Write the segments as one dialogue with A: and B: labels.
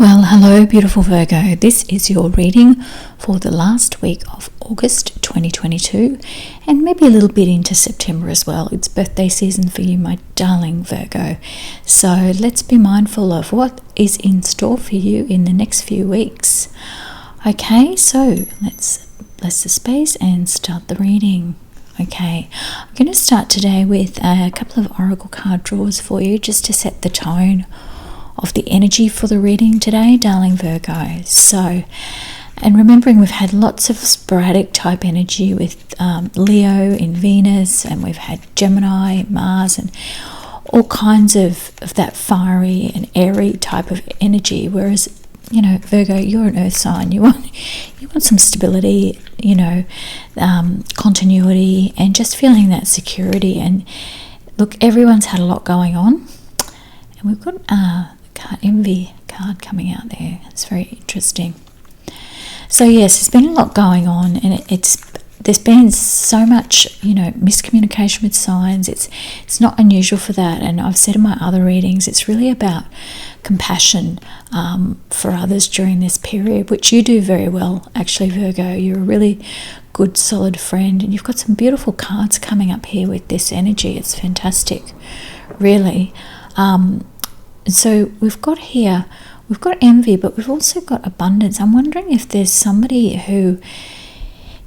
A: Well, hello beautiful Virgo. This is your reading for the last week of August 2022 and maybe a little bit into September as well. It's birthday season for you, my darling Virgo. So let's be mindful of what is in store for you in the next few weeks. Okay, so let's bless the space and start the reading. Okay, I'm going to start today with a couple of oracle card draws for you just to set the tone of the energy for the reading today, darling Virgo. So, and remembering we've had lots of sporadic type energy with Leo in Venus, and we've had Gemini, Mars, and all kinds of that fiery and airy type of energy. Whereas, you know, Virgo, you're an earth sign. You want some stability, continuity, and just feeling that security. And look, everyone's had a lot going on, and we've got envy card coming out there. It's very interesting. So yes, there's been a lot going on, and there's been so much miscommunication with signs. It's not unusual for that, and I've said in my other readings it's really about compassion for others during this period, which you do very well actually, Virgo. You're a really good solid friend, and you've got some beautiful cards coming up here with this energy. It's fantastic, really. So we've got envy, but we've also got abundance. I'm wondering if there's somebody who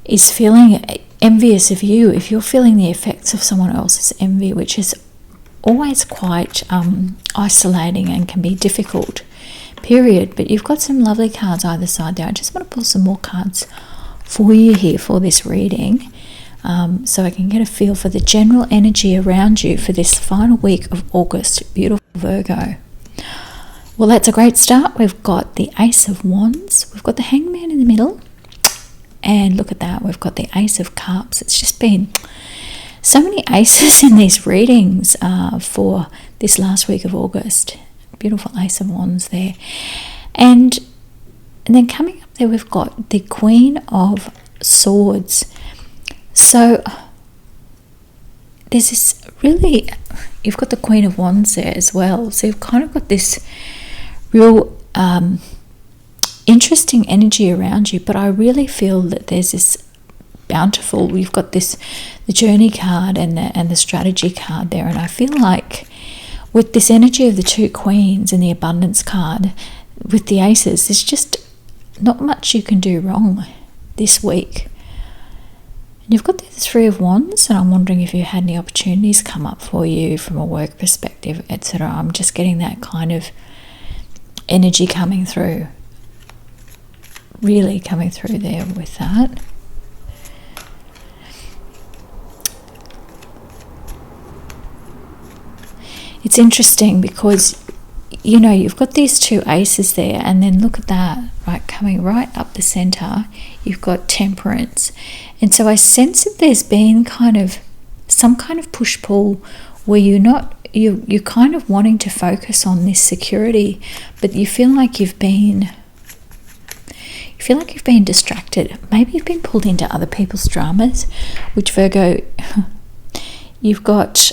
A: is feeling envious of you, if you're feeling the effects of someone else's envy, which is always quite isolating and can be difficult, period. But you've got some lovely cards either side there. I just want to pull some more cards for you here for this reading, so I can get a feel for the general energy around you for this final week of August, beautiful Virgo. Well, that's a great start. We've got the Ace of Wands, we've got the Hangman in the middle, and look at that, we've got the Ace of Cups. It's just been so many aces in these readings for this last week of August. Beautiful Ace of Wands there. And then coming up there, we've got the Queen of Swords. So there's this really, you've got the Queen of Wands there as well. So you've kind of got this real interesting energy around you, but I really feel that there's this bountiful, we've got the Journey card and the Strategy card there, and I feel like with this energy of the two Queens and the Abundance card with the Aces, there's just not much you can do wrong this week. And you've got the Three of Wands, and I'm wondering if you had any opportunities come up for you from a work perspective, etc. I'm just getting that kind of energy coming through, really coming through there with that. It's interesting because you've got these two aces there, and then look at that, right, coming right up the center, you've got Temperance. And so I sense that there's been some kind of push-pull where you're kind of wanting to focus on this security, but you feel like you've been distracted. Maybe you've been pulled into other people's dramas, which, Virgo, you've got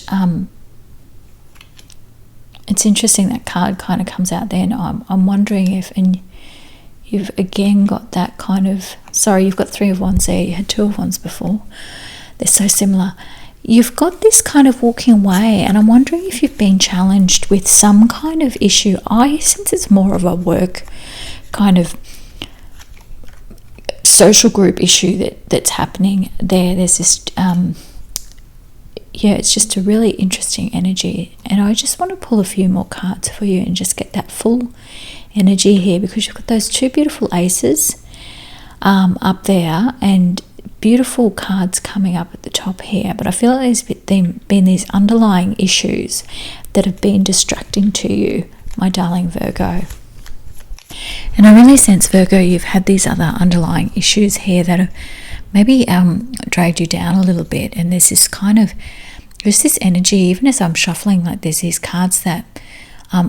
A: it's interesting that card kind of comes out there, and I'm wondering if, and you've again got that kind of, sorry, you've got Three of Wands there, you had Two of Wands before, they're so similar. You've got this kind of walking away, and I'm wondering if you've been challenged with some kind of issue. I sense it's more of a work kind of social group issue that's happening there. There's this it's just a really interesting energy, and I just want to pull a few more cards for you and just get that full energy here, because you've got those two beautiful aces up there and beautiful cards coming up at the top here, but I feel like there's been these underlying issues that have been distracting to you, my darling Virgo. And I really sense, Virgo, you've had these other underlying issues here that have maybe dragged you down a little bit, and there's this energy, even as I'm shuffling, like there's these cards that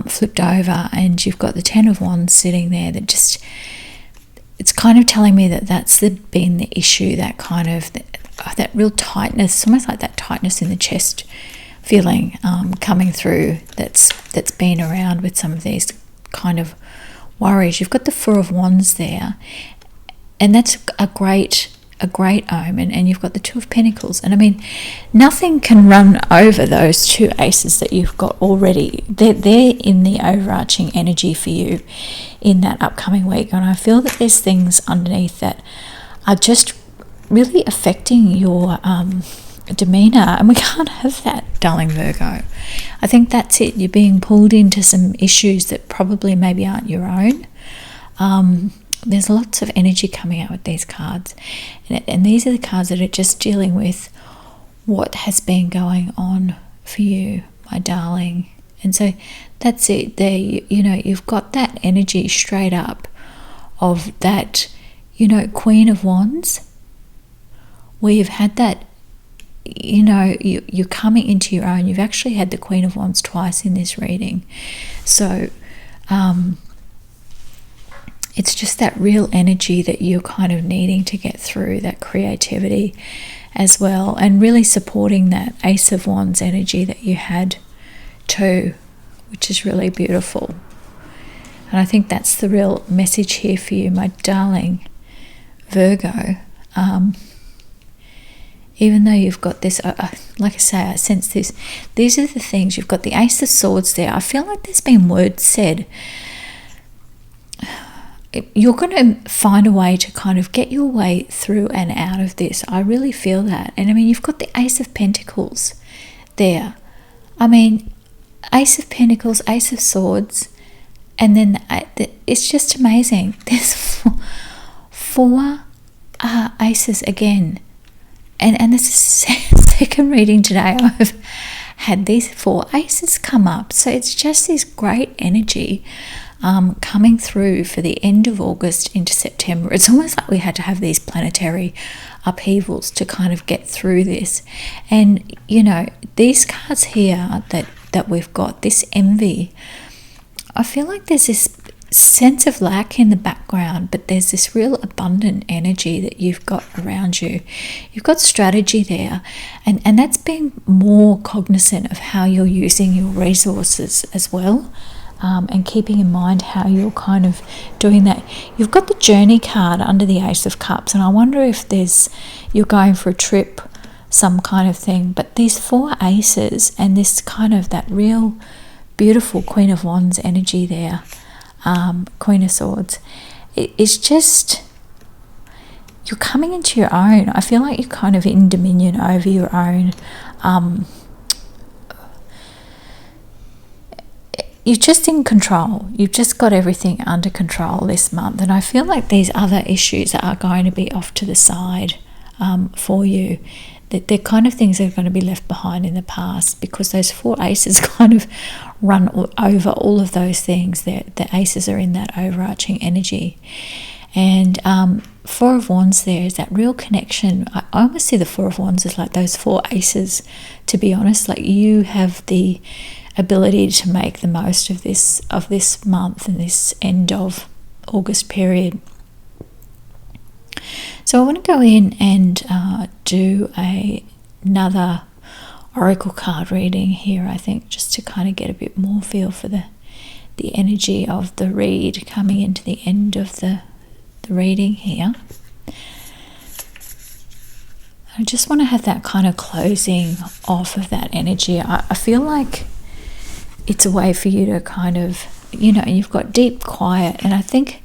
A: flipped over, and you've got the Ten of Wands sitting there that just, it's kind of telling me that that's been the issue, that kind of that real tightness, almost like that tightness in the chest feeling coming through that's been around with some of these kind of worries. You've got the Four of Wands there, and that's a great omen. And you've got the Two of Pentacles, and I mean, nothing can run over those two aces that you've got already. They're in the overarching energy for you in that upcoming week, and I feel that there's things underneath that are just really affecting your demeanor, and we can't have that, darling Virgo. I think that's it. You're being pulled into some issues that probably maybe aren't your own. There's lots of energy coming out with these cards, and these are the cards that are just dealing with what has been going on for you, my darling. And so that's it there. You've got that energy straight up of that, Queen of Wands, where you've had that, you're coming into your own. You've actually had the Queen of Wands twice in this reading. So it's just that real energy that you're kind of needing to get through, that creativity as well, and really supporting that Ace of Wands energy that you had too, which is really beautiful. And I think that's the real message here for you, my darling Virgo. Even though you've got this, like I say, I sense this. These are the things. You've got the Ace of Swords there. I feel like there's been words said. You're going to find a way to kind of get your way through and out of this. I really feel that. And I mean, you've got the Ace of Pentacles there. I mean, Ace of Pentacles, Ace of Swords, and then it's just amazing. There's four aces again. And this is the second reading today I've had these four aces come up. So it's just this great energy coming through for the end of August into September. It's almost like we had to have these planetary upheavals to kind of get through this. And, these cards here that we've got, this envy, I feel like there's this sense of lack in the background, but there's this real abundant energy that you've got around you. You've got strategy there, and that's being more cognizant of how you're using your resources as well, and keeping in mind how you're kind of doing that. You've got the Journey card under the Ace of Cups, and I wonder if you're going for a trip, some kind of thing. But these four aces and this kind of that real beautiful Queen of Wands energy there, Queen of Swords, it's just, you're coming into your own. I feel like you're kind of in dominion over your own. You're just in control. You've just got everything under control this month, and I feel like these other issues are going to be off to the side for you. That they're kind of things that are going to be left behind in the past, because those four aces kind of run over all of those things. The aces are in that overarching energy. And Four of Wands there is that real connection. I almost see the Four of Wands as like those four aces, to be honest. Like, you have the ability to make the most of this month and this end of August period. So I want to go in and do another oracle card reading here, I think, just to kind of get a bit more feel for the energy of the read coming into the end of the reading here. I just want to have that kind of closing off of that energy. I feel like it's a way for you to kind of, you've got deep quiet, and I think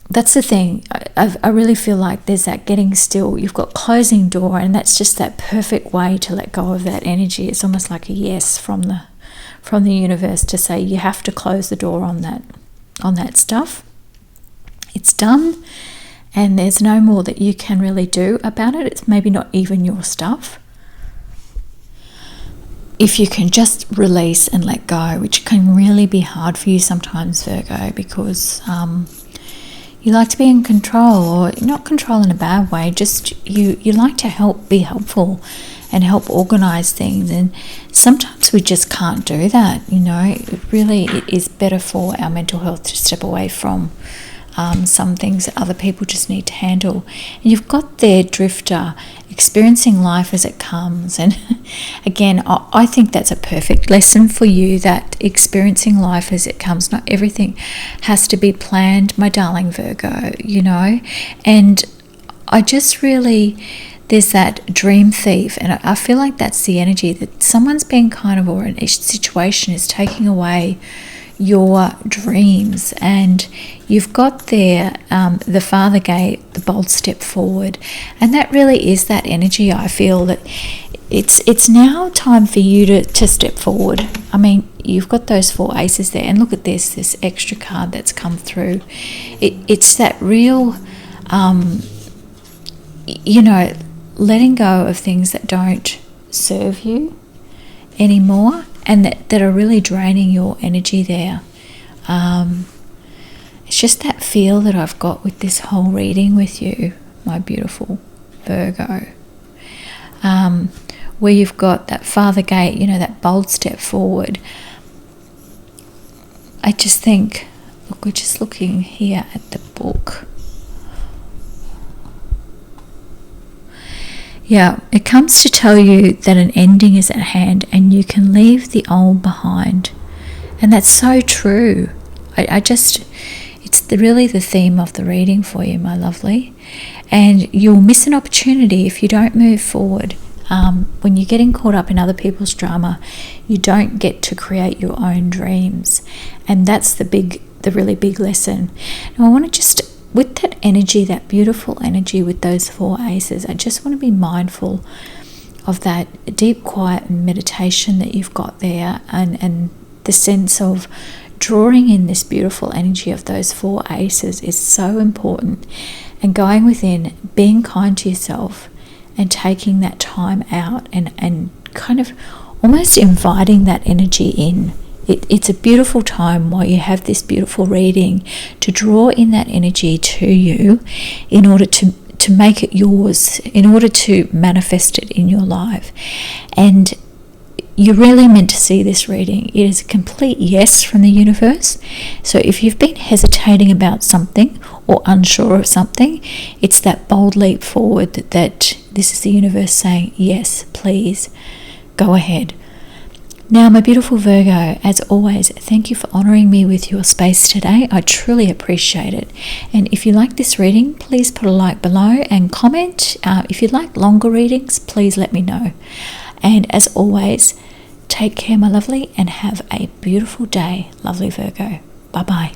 A: that's the thing. I really feel like there's that getting still. You've got closing door, and that's just that perfect way to let go of that energy. It's almost like a yes from the universe to say you have to close the door on that stuff. It's done, and there's no more that you can really do about it. It's maybe not even your stuff. If you can just release and let go, which can really be hard for you sometimes, Virgo, because you like to be in control, or not control in a bad way, just you like to be helpful and help organize things, and sometimes we just can't do that. It really is better for our mental health to step away from some things that other people just need to handle. And you've got their drifter experiencing life as it comes. And again, I think that's a perfect lesson for you, that experiencing life as it comes. Not everything has to be planned, my darling Virgo, you know. And I just really, there's that dream thief, and I feel like that's the energy that someone's been kind of, or a situation is taking away your dreams. And you've got there the Father Gate, the bold step forward, and that really is that energy. I feel that it's now time for you to step forward. I mean, you've got those 4 aces there, and look at this extra card that's come through. It's that real you know, letting go of things that don't serve you anymore, and that are really draining your energy there. It's just that feel that I've got with this whole reading with you, my beautiful Virgo, where you've got that Father Gate, you know, that bold step forward. I just think, look, we're just looking here at the book. Yeah, it comes to tell you that an ending is at hand and you can leave the old behind. And that's so true. It's really the theme of the reading for you, my lovely. And you'll miss an opportunity if you don't move forward. When you're getting caught up in other people's drama, you don't get to create your own dreams. And that's the really big lesson. Now I want to just, with that energy, that beautiful energy with those 4 aces, I just want to be mindful of that deep quiet and meditation that you've got there, and the sense of drawing in this beautiful energy of those 4 aces is so important. And going within, being kind to yourself, and taking that time out and kind of almost inviting that energy in. It's a beautiful time while you have this beautiful reading to draw in that energy to you in order to make it yours, in order to manifest it in your life. And you're really meant to see this reading. It is a complete yes from the universe. So if you've been hesitating about something or unsure of something, it's that bold leap forward that this is the universe saying, yes, please, go ahead. Now, my beautiful Virgo, as always, thank you for honouring me with your space today. I truly appreciate it. And if you like this reading, please put a like below and comment. If you'd like longer readings, please let me know. And as always, take care, my lovely, and have a beautiful day, lovely Virgo. Bye-bye.